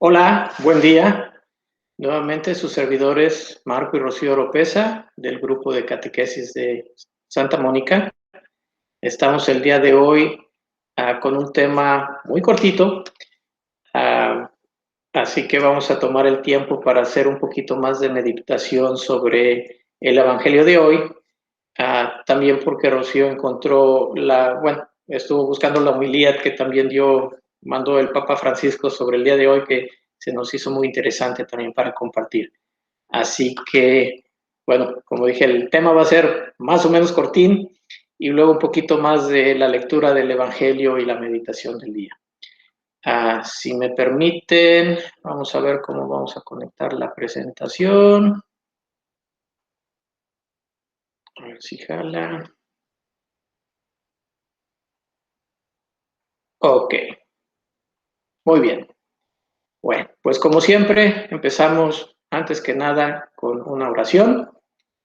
Hola, buen día. Nuevamente sus servidores Marco y Rocío Oropesa del grupo de catequesis de Santa Mónica. Estamos el día de hoy con un tema muy cortito, así que vamos a tomar el tiempo para hacer un poquito más de meditación sobre el Evangelio de hoy. También porque Rocío encontró estuvo buscando la homilía que también mandó el Papa Francisco sobre el día de hoy, que se nos hizo muy interesante también para compartir. Así que, bueno, como dije, el tema va a ser más o menos cortín y luego un poquito más de la lectura del Evangelio y la meditación del día. Si me permiten, vamos a ver cómo vamos a conectar la presentación. A ver si jala. Ok, muy bien. Bueno, pues como siempre, empezamos antes que nada con una oración.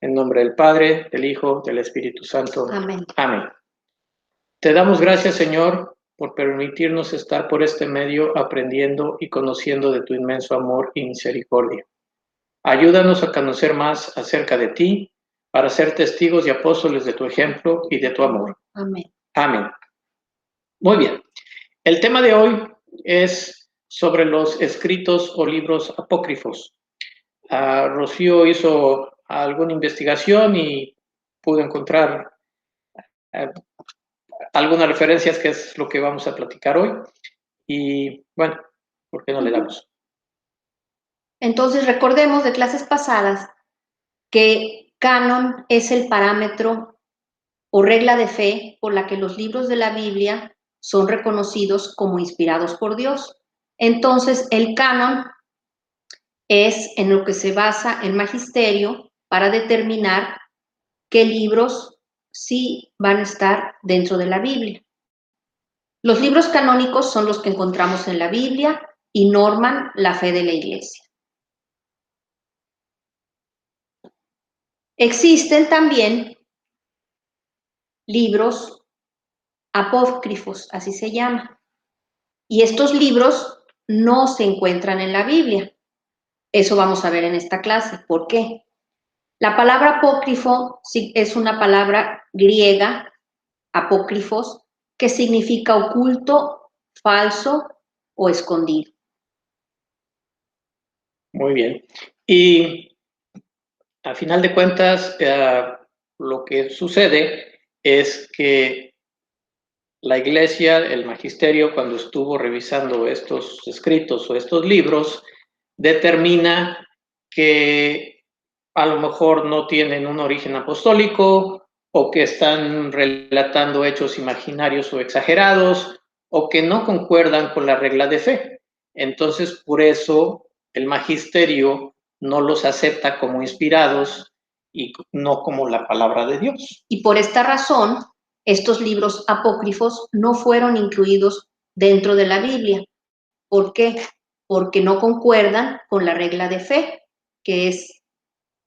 En nombre del Padre, del Hijo, del Espíritu Santo. Amén. Amén. Te damos gracias, Señor, por permitirnos estar por este medio aprendiendo y conociendo de tu inmenso amor y misericordia. Ayúdanos a conocer más acerca de ti, para ser testigos y apóstoles de tu ejemplo y de tu amor. Amén. Amén. Muy bien. El tema de hoy es sobre los escritos o libros apócrifos. Rocío hizo alguna investigación y pudo encontrar algunas referencias, que es lo que vamos a platicar hoy. Y bueno, ¿por qué no le damos? Entonces, recordemos de clases pasadas que canon es el parámetro o regla de fe por la que los libros de la Biblia son reconocidos como inspirados por Dios. Entonces, el canon es en lo que se basa el magisterio para determinar qué libros sí van a estar dentro de la Biblia. Los libros canónicos son los que encontramos en la Biblia y norman la fe de la Iglesia. Existen también libros apócrifos, así se llama. Y estos libros no se encuentran en la Biblia. Eso vamos a ver en esta clase. ¿Por qué? La palabra apócrifo es una palabra griega, apócrifos, que significa oculto, falso o escondido. Muy bien. Y a final de cuentas, lo que sucede es que la Iglesia, el magisterio, cuando estuvo revisando estos escritos o estos libros, determina que a lo mejor no tienen un origen apostólico, o que están relatando hechos imaginarios o exagerados, o que no concuerdan con la regla de fe. Entonces, por eso el magisterio no los acepta como inspirados y no como la palabra de Dios. Y por esta razón, estos libros apócrifos no fueron incluidos dentro de la Biblia. ¿Por qué? Porque no concuerdan con la regla de fe, que es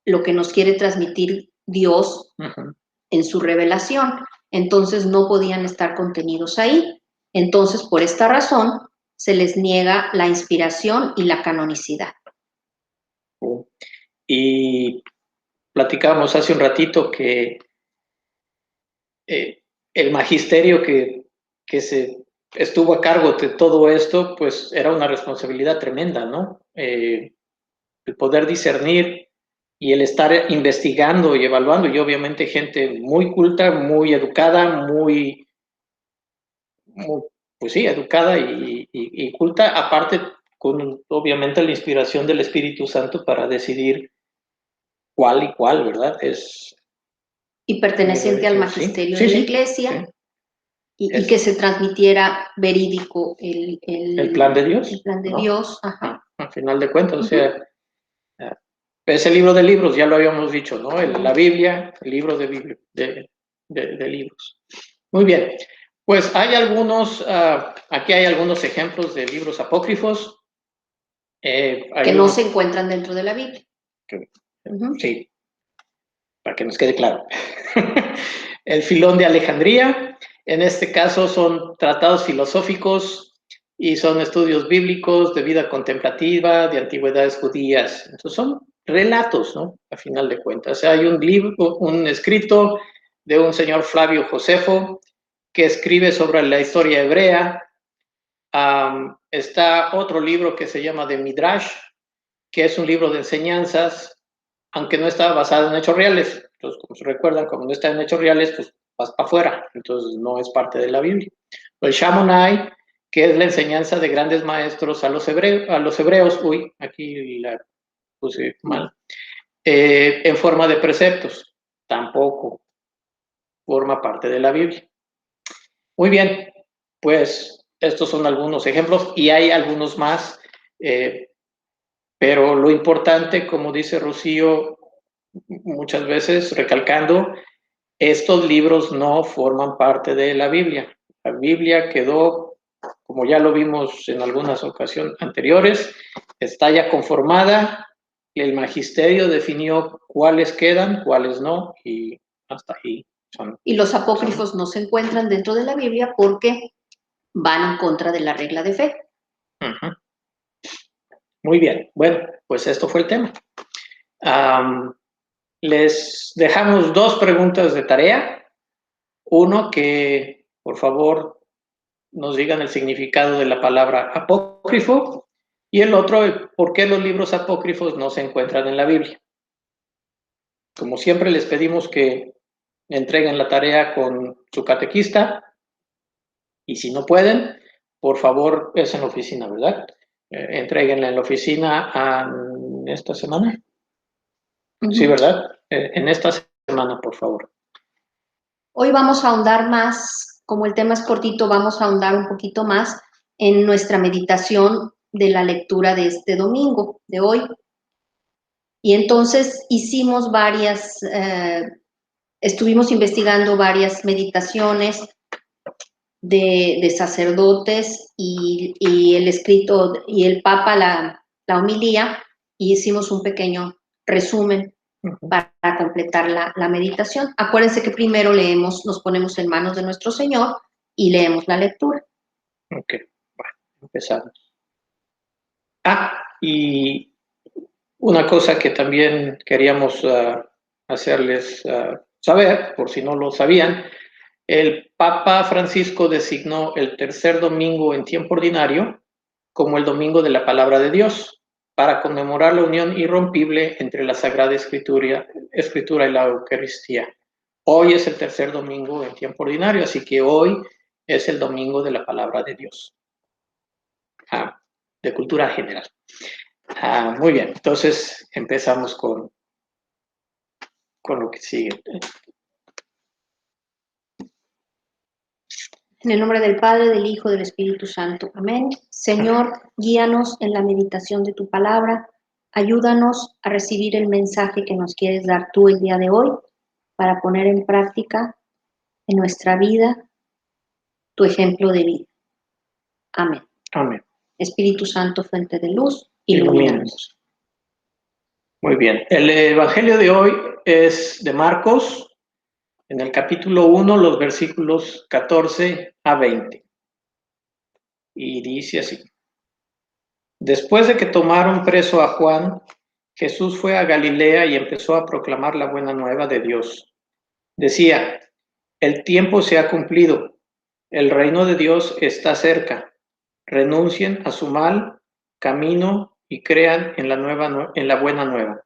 lo que nos quiere transmitir Dios en su revelación. Entonces no podían estar contenidos ahí. Entonces, por esta razón, se les niega la inspiración y la canonicidad. Y platicábamos hace un ratito que el magisterio que se estuvo a cargo de todo esto, pues era una responsabilidad tremenda, ¿no? El poder discernir y el estar investigando y evaluando, y obviamente gente muy culta, muy educada, muy pues sí, educada y culta, aparte con obviamente la inspiración del Espíritu Santo para decidir cuál y cuál, ¿verdad? Y perteneciente al magisterio sí, de la sí, Iglesia, sí. Y que se transmitiera verídico el plan de Dios. El plan de ¿no? Dios, ajá. Al final de cuentas, o sea, ese libro de libros, ya lo habíamos dicho, ¿no? La Biblia, el libro de libros. Muy bien, pues hay algunos, aquí hay algunos ejemplos de libros apócrifos. Que no se encuentran dentro de la Biblia. Sí, para que nos quede claro. El Filón de Alejandría, en este caso son tratados filosóficos y son estudios bíblicos de vida contemplativa, de antigüedades judías. Entonces son relatos, ¿no? A final de cuentas. Hay un libro, un escrito de un señor Flavio Josefo que escribe sobre la historia hebrea. Está otro libro que se llama de Midrash, que es un libro de enseñanzas, aunque no está basado en hechos reales. Entonces, como se recuerdan, como no está en hechos reales, pues vas para afuera. Entonces, no es parte de la Biblia. El Shamonai, que es la enseñanza de grandes maestros a los hebreos, uy, aquí la puse mal, en forma de preceptos, tampoco forma parte de la Biblia. Muy bien, pues estos son algunos ejemplos y hay algunos más, pero lo importante, como dice Rocío, muchas veces recalcando, estos libros no forman parte de la Biblia. La Biblia quedó, como ya lo vimos en algunas ocasiones anteriores, está ya conformada, el magisterio definió cuáles quedan, cuáles no, y hasta ahí son. Y los apócrifos no se encuentran dentro de la Biblia porque van en contra de la regla de fe. Uh-huh. Muy bien, bueno, pues esto fue el tema. Les dejamos dos preguntas de tarea. Uno, que por favor nos digan el significado de la palabra apócrifo, y el otro, por qué los libros apócrifos no se encuentran en la Biblia. Como siempre, les pedimos que entreguen la tarea con su catequista, y si no pueden, por favor, es en la oficina, ¿verdad? Entréguenla en la oficina esta semana. Sí, ¿verdad? En esta semana, por favor. Hoy vamos a ahondar más, como el tema es cortito, vamos a ahondar un poquito más en nuestra meditación de la lectura de este domingo, de hoy. Y entonces hicimos estuvimos investigando varias meditaciones de sacerdotes y el escrito, y el Papa la homilía, y hicimos un pequeño resumen para completar la meditación. Acuérdense que primero leemos, nos ponemos en manos de nuestro Señor y leemos la lectura. Ok, bueno, empezamos. Y una cosa que también queríamos hacerles saber, por si no lo sabían, el Papa Francisco designó el tercer domingo en tiempo ordinario como el domingo de la palabra de Dios, para conmemorar la unión irrompible entre la Sagrada Escritura y la Eucaristía. Hoy es el tercer domingo en tiempo ordinario, así que hoy es el domingo de la palabra de Dios. De cultura general. Muy bien, entonces empezamos con lo que sigue. En el nombre del Padre, del Hijo, del Espíritu Santo. Amén. Señor, guíanos en la meditación de tu palabra. Ayúdanos a recibir el mensaje que nos quieres dar tú el día de hoy para poner en práctica en nuestra vida tu ejemplo de vida. Amén. Amén. Espíritu Santo, fuente de luz, ilumínanos. Muy bien. El evangelio de hoy es de Marcos, en el capítulo 1, los versículos 14 a 20. Y dice así: Después de que tomaron preso a Juan, Jesús fue a Galilea y empezó a proclamar la buena nueva de Dios. Decía: el tiempo se ha cumplido, el reino de Dios está cerca. Renuncien a su mal camino y crean en la buena nueva.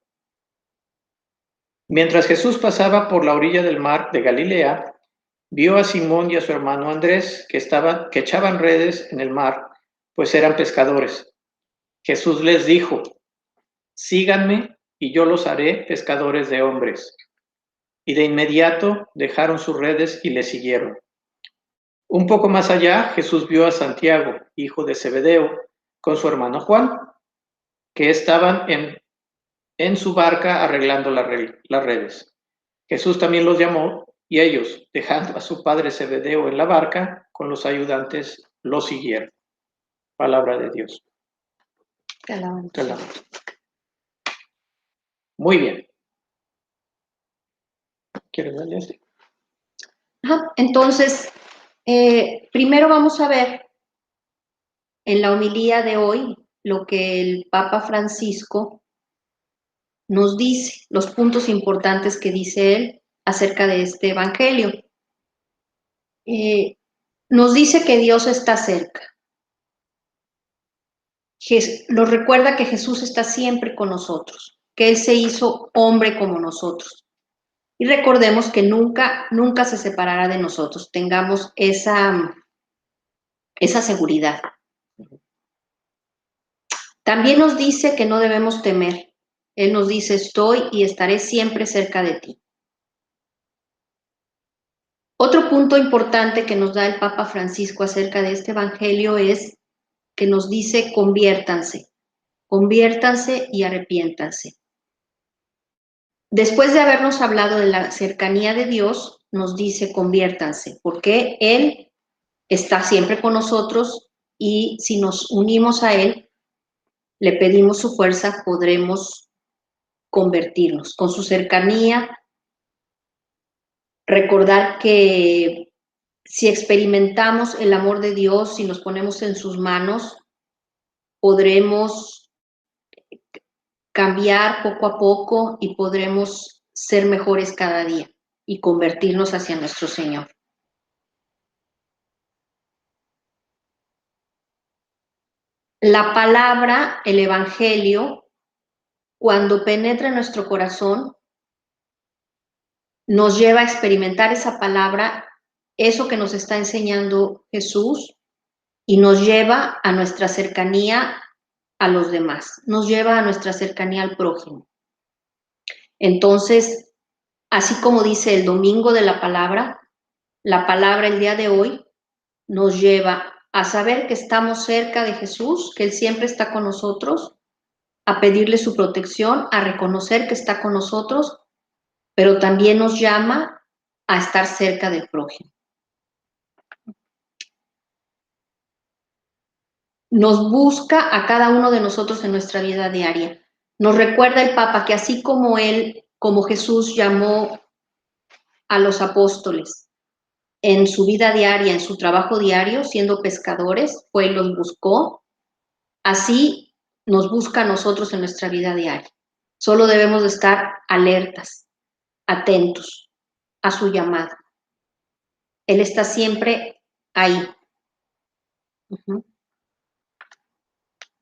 Mientras Jesús pasaba por la orilla del mar de Galilea, vio a Simón y a su hermano Andrés que echaban redes en el mar, pues eran pescadores. Jesús les dijo: síganme y yo los haré pescadores de hombres. Y de inmediato dejaron sus redes y le siguieron. Un poco más allá, Jesús vio a Santiago, hijo de Zebedeo, con su hermano Juan, que estaban en su barca arreglando las redes. Jesús también los llamó y ellos, dejando a su padre Zebedeo en la barca, con los ayudantes, lo siguieron. Palabra de Dios. Te alabamos. Te alabamos. Muy bien. ¿Quieres darle este? Entonces, primero vamos a ver en la homilía de hoy lo que el Papa Francisco nos dice, los puntos importantes que dice él acerca de este evangelio. Nos dice que Dios está cerca. Nos recuerda que Jesús está siempre con nosotros, que Él se hizo hombre como nosotros. Y recordemos que nunca se separará de nosotros. Tengamos esa seguridad. También nos dice que no debemos temer. Él nos dice, estoy y estaré siempre cerca de ti. Otro punto importante que nos da el Papa Francisco acerca de este evangelio es que nos dice, conviértanse y arrepiéntanse. Después de habernos hablado de la cercanía de Dios, nos dice, conviértanse, porque Él está siempre con nosotros y si nos unimos a Él, le pedimos su fuerza, podremos convertirnos. Con su cercanía, recordar que si experimentamos el amor de Dios, si nos ponemos en sus manos, podremos cambiar poco a poco y podremos ser mejores cada día y convertirnos hacia nuestro Señor. La palabra, el Evangelio, cuando penetra en nuestro corazón, nos lleva a experimentar esa palabra, eso que nos está enseñando Jesús, y nos lleva a nuestra cercanía a los demás, nos lleva a nuestra cercanía al prójimo. Entonces, así como dice el domingo de la palabra el día de hoy nos lleva a saber que estamos cerca de Jesús, que Él siempre está con nosotros, a pedirle su protección, a reconocer que está con nosotros, pero también nos llama a estar cerca del prójimo. Nos busca a cada uno de nosotros en nuestra vida diaria. Nos recuerda el Papa que así como Jesús llamó a los apóstoles en su vida diaria, en su trabajo diario, siendo pescadores, fue y los buscó, así nos busca a nosotros en nuestra vida diaria. Solo debemos de estar alertas, atentos a su llamado. Él está siempre ahí.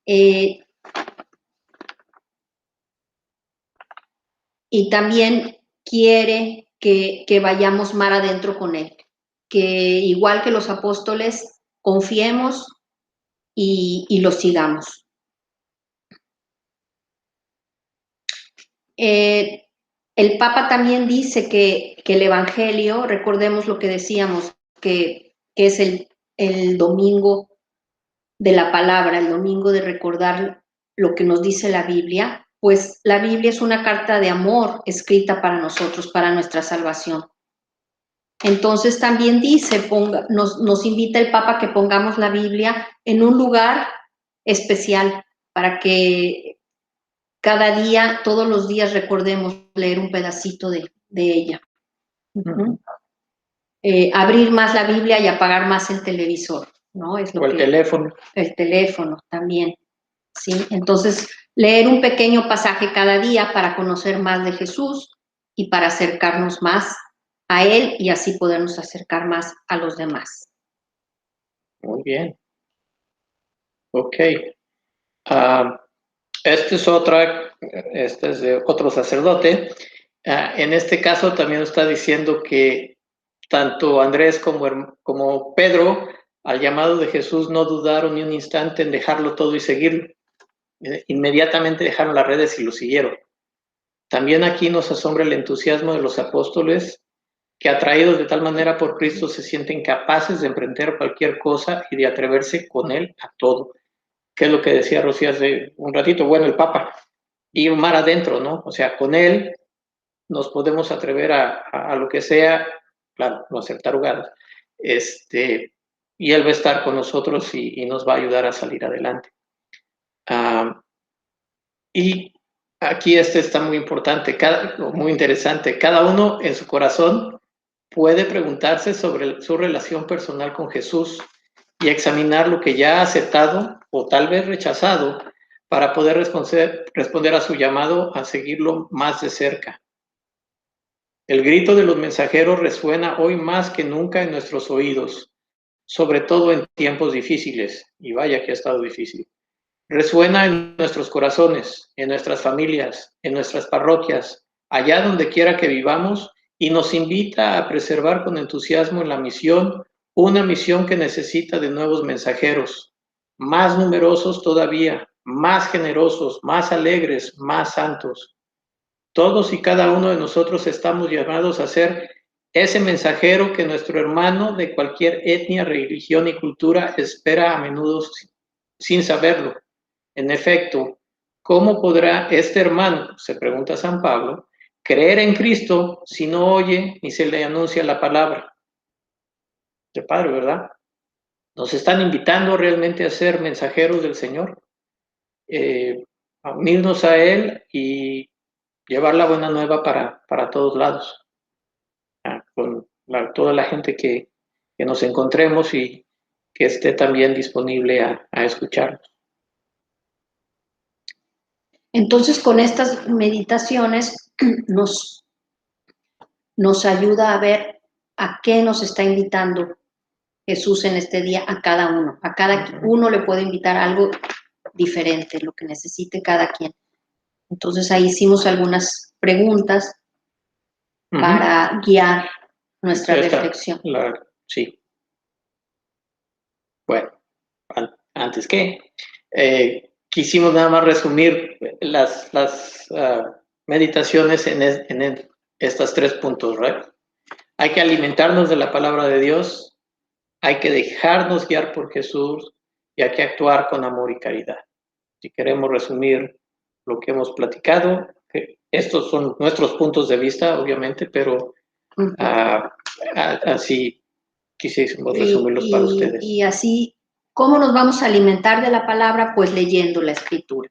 Y también quiere que vayamos mar adentro con Él, que igual que los apóstoles, confiemos y lo sigamos. El Papa también dice que el Evangelio, recordemos lo que decíamos, que es el domingo de la palabra, el domingo de recordar lo que nos dice la Biblia, pues la Biblia es una carta de amor escrita para nosotros, para nuestra salvación. Entonces también dice, nos invita el Papa que pongamos la Biblia en un lugar especial para que cada día, todos los días recordemos leer un pedacito de ella. Abrir más la Biblia y apagar más el televisor, ¿no? Es lo o el teléfono. El teléfono también, ¿sí? Entonces, leer un pequeño pasaje cada día para conocer más de Jesús y para acercarnos más a Él y así podernos acercar más a los demás. Muy bien. Ok. Este es de otro sacerdote. En este caso también está diciendo que tanto Andrés como Pedro, al llamado de Jesús, no dudaron ni un instante en dejarlo todo y seguirlo. Inmediatamente dejaron las redes y lo siguieron. También aquí nos asombra el entusiasmo de los apóstoles, que atraídos de tal manera por Cristo se sienten capaces de emprender cualquier cosa y de atreverse con Él a todo. ¿Qué es lo que decía Rocío hace un ratito? Bueno, el Papa, ir mar adentro, ¿no? O sea, con Él nos podemos atrever a lo que sea, claro, no hacer tarugadas, y Él va a estar con nosotros y nos va a ayudar a salir adelante. Y aquí está muy importante, muy interesante. Cada uno en su corazón puede preguntarse sobre su relación personal con Jesús y examinar lo que ya ha aceptado o tal vez rechazado para poder responder a su llamado a seguirlo más de cerca. El grito de los mensajeros resuena hoy más que nunca en nuestros oídos, sobre todo en tiempos difíciles, y vaya que ha estado difícil. Resuena en nuestros corazones, en nuestras familias, en nuestras parroquias, allá donde quiera que vivamos, y nos invita a preservar con entusiasmo en la misión, una misión que necesita de nuevos mensajeros, más numerosos todavía, más generosos, más alegres, más santos. Todos y cada uno de nosotros estamos llamados a ser ese mensajero que nuestro hermano de cualquier etnia, religión y cultura espera a menudo sin saberlo. En efecto, ¿cómo podrá este hermano, se pregunta San Pablo, creer en Cristo si no oye ni se le anuncia la palabra? De padre, ¿verdad? Nos están invitando realmente a ser mensajeros del Señor, a unirnos a Él y llevar la buena nueva para todos lados, con toda la gente que nos encontremos y que esté también disponible a escucharnos. Entonces, con estas meditaciones nos ayuda a ver a qué nos está invitando Jesús en este día a cada uno. A cada uno le puede invitar algo diferente, lo que necesite cada quien. Entonces ahí hicimos algunas preguntas para guiar nuestra reflexión. Sí. Bueno, antes que quisimos nada más resumir las meditaciones en estos 3 puntos, ¿right? Hay que alimentarnos de la palabra de Dios, hay que dejarnos guiar por Jesús y hay que actuar con amor y caridad. Si queremos resumir lo que hemos platicado, estos son nuestros puntos de vista, obviamente, pero así quisiésemos resumirlos para ustedes. Y así, ¿cómo nos vamos a alimentar de la palabra? Pues leyendo la Escritura,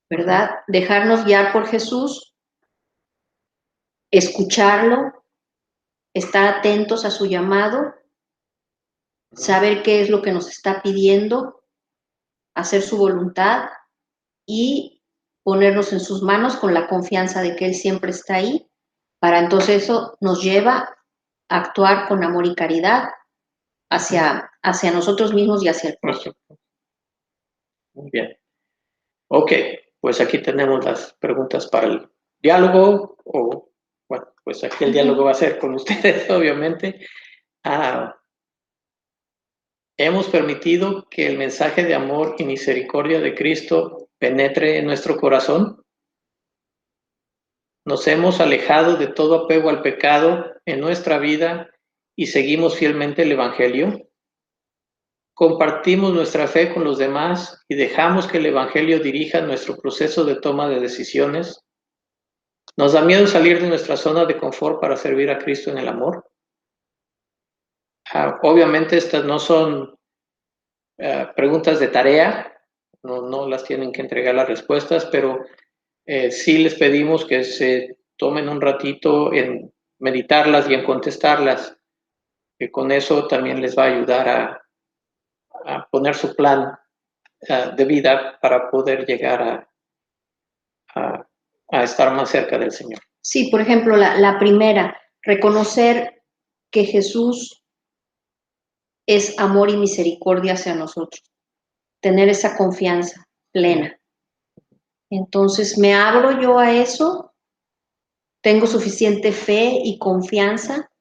¿verdad? Dejarnos guiar por Jesús, escucharlo, estar atentos a su llamado, saber qué es lo que nos está pidiendo, hacer su voluntad y ponernos en sus manos con la confianza de que Él siempre está ahí. Para entonces eso nos lleva a actuar con amor y caridad hacia nosotros mismos y hacia el prójimo. Muy bien. Ok, pues aquí tenemos las preguntas para el diálogo, o bueno, pues aquí el diálogo va a ser con ustedes, obviamente. ¿Hemos permitido que el mensaje de amor y misericordia de Cristo penetre en nuestro corazón? ¿Nos hemos alejado de todo apego al pecado en nuestra vida y seguimos fielmente el Evangelio? ¿Compartimos nuestra fe con los demás y dejamos que el Evangelio dirija nuestro proceso de toma de decisiones? ¿Nos da miedo salir de nuestra zona de confort para servir a Cristo en el amor? Obviamente estas no son preguntas de tarea, no las tienen que entregar las respuestas, pero sí les pedimos que se tomen un ratito en meditarlas y en contestarlas, que con eso también les va a ayudar a poner su plan de vida para poder llegar a estar más cerca del Señor. Sí, por ejemplo, la primera, reconocer que Jesús es amor y misericordia hacia nosotros, tener esa confianza plena. Entonces, ¿me abro yo a eso? ¿Tengo suficiente fe y confianza?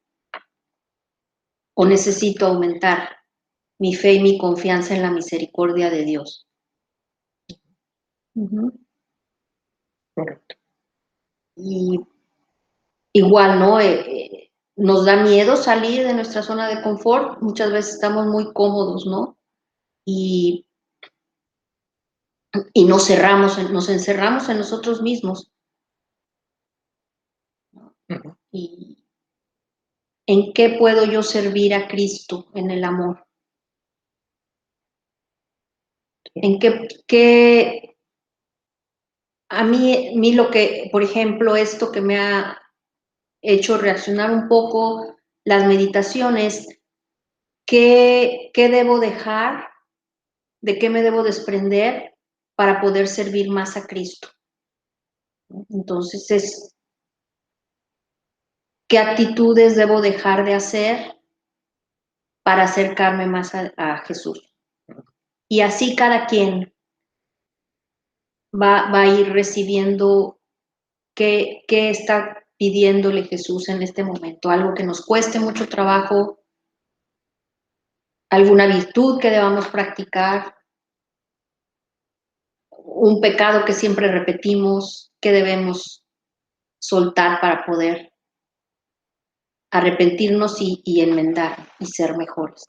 ¿O necesito aumentar mi fe y mi confianza en la misericordia de Dios? Correcto. Y igual, ¿no? Nos da miedo salir de nuestra zona de confort, muchas veces estamos muy cómodos, ¿no? Y nos encerramos en nosotros mismos. ¿Y en qué puedo yo servir a Cristo en el amor? ¿En qué a mí lo que, por ejemplo, esto que me ha hecho reaccionar un poco las meditaciones, ¿Qué debo dejar? ¿De qué me debo desprender para poder servir más a Cristo? Entonces, ¿qué actitudes debo dejar de hacer para acercarme más a Jesús? Y así cada quien va a ir recibiendo qué está pidiéndole Jesús en este momento. Algo que nos cueste mucho trabajo, alguna virtud que debamos practicar, un pecado que siempre repetimos, que debemos soltar para poder arrepentirnos y enmendar y ser mejores.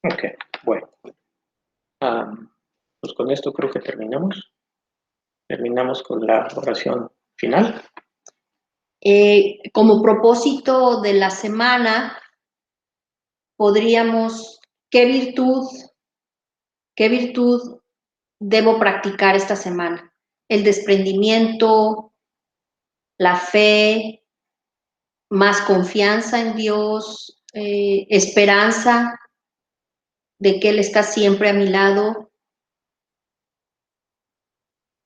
Ok, bueno. Pues con esto creo que terminamos. Terminamos con la oración final. Como propósito de la semana, podríamos, ¿qué virtud debo practicar esta semana? El desprendimiento, la fe, más confianza en Dios, esperanza de que Él está siempre a mi lado.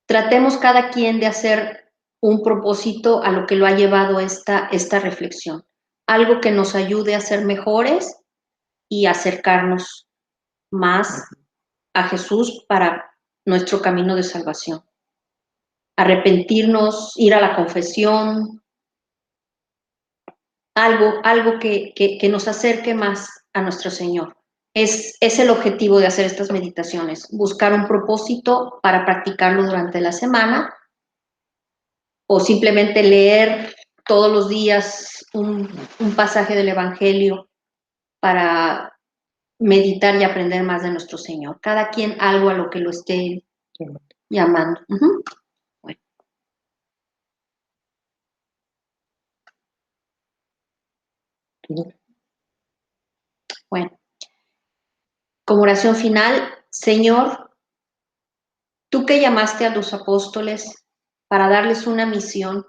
Tratemos cada quien de hacer un propósito a lo que lo ha llevado esta reflexión. Algo que nos ayude a ser mejores y acercarnos más a Jesús para nuestro camino de salvación. Arrepentirnos, ir a la confesión, algo que nos acerque más a nuestro Señor. Es el objetivo de hacer estas meditaciones, buscar un propósito para practicarlo durante la semana o simplemente leer todos los días un pasaje del Evangelio para meditar y aprender más de nuestro Señor. Cada quien algo a lo que lo esté llamando. Bueno. Bueno, como oración final, Señor, tú que llamaste a los apóstoles para darles una misión,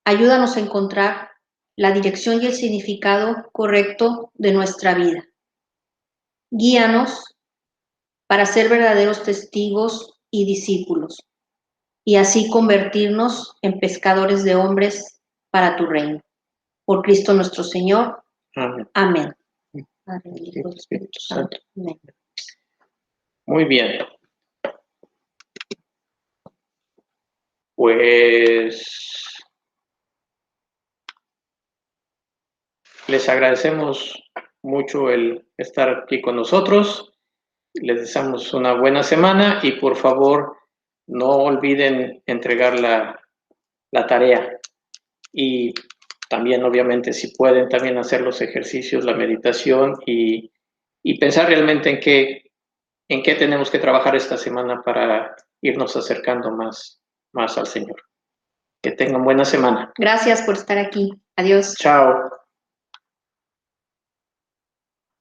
ayúdanos a encontrar la dirección y el significado correcto de nuestra vida. Guíanos para ser verdaderos testigos y discípulos, y así convertirnos en pescadores de hombres para tu reino. Por Cristo nuestro Señor. Amén. Amén. Padre, Hijo y Espíritu Santo. Amén. Muy bien. Pues les agradecemos mucho el estar aquí con nosotros. Les deseamos una buena semana y por favor no olviden entregar la tarea. Y también, obviamente, si pueden también hacer los ejercicios, la meditación y pensar realmente en qué tenemos que trabajar esta semana para irnos acercando más al Señor. Que tengan buena semana. Gracias por estar aquí. Adiós. Chao.